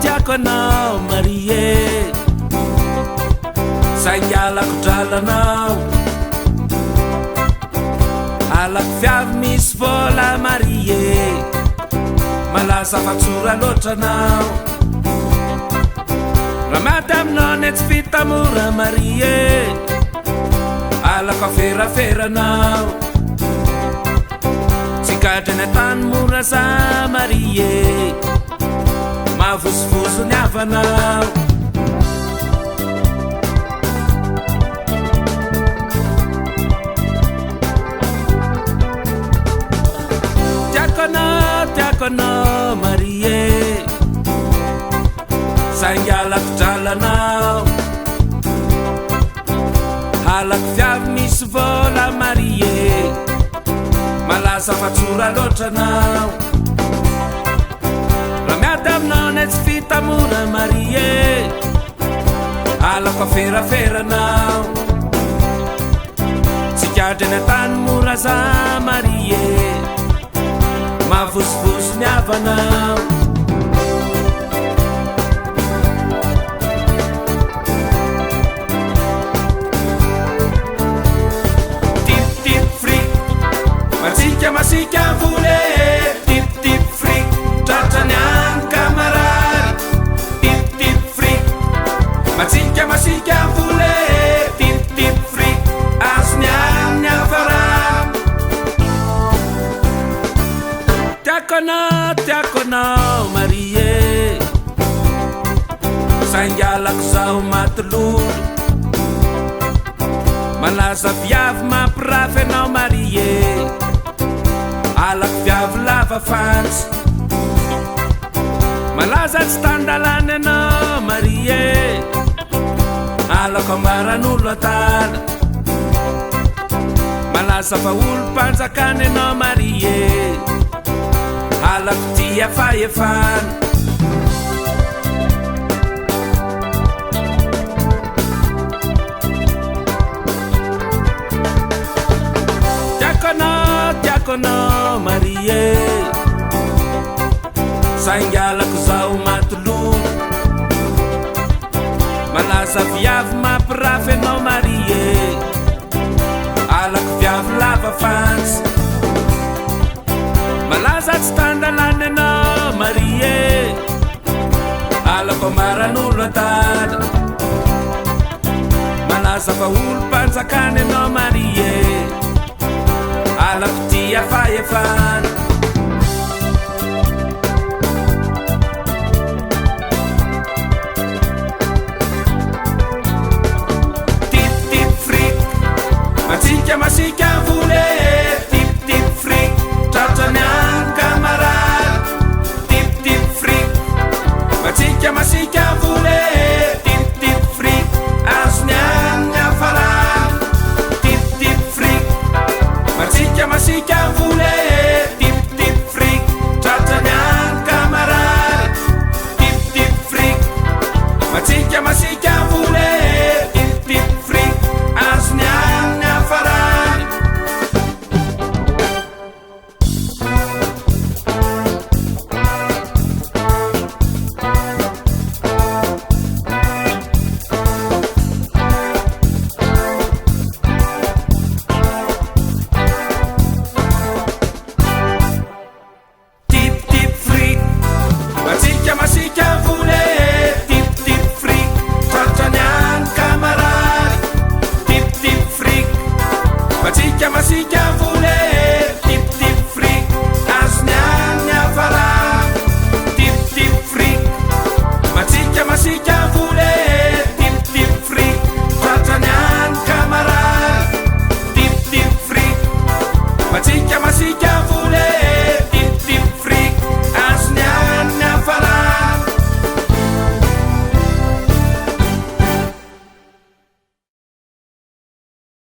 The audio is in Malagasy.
Tiakonao Marie, saingalako dralanao, alako fiavy misy vola Marie, malaza fatsora loatranao, raha maty aminao ne tsy vita mora Marie, alako aferaferanao, tsy gadra ny tany mora za Marie, mavosivoso ny havanao. Tiakonao Marie, saingalako dralanao, halako fiavy misy vola Marie, malaza fatsora loatranao, raha miady aminao ne tsy vita mora Marie, alako aferaferanao, tsy gadra ny tany mora za Marie, mavosivoso ny havanao. Tip fric, masika vole, tip fric, tratrany any kamarary, tip fric, masika vole, tip fric, azony any havarany. Tiakonao Marie, saingalako zaho maty lolo, malaza viavy mampirafy anao Marie, alako viavy lava fantsy, malaza tsy tandalany anao Marie, alako ambaran'olo atala, malaza fa olo mpanjakany anao Marie, alako tia fahefana. Tiakonao Marie, saingalako zaho maty lolo, malaza viavy mampirafy anao Marie, alako viavy lava fantsy, malaza tsy tandalany anao Marie, alako ambaran'olo atala, malaza fa olo mpanjakany anao Marie, alako tia fahefana.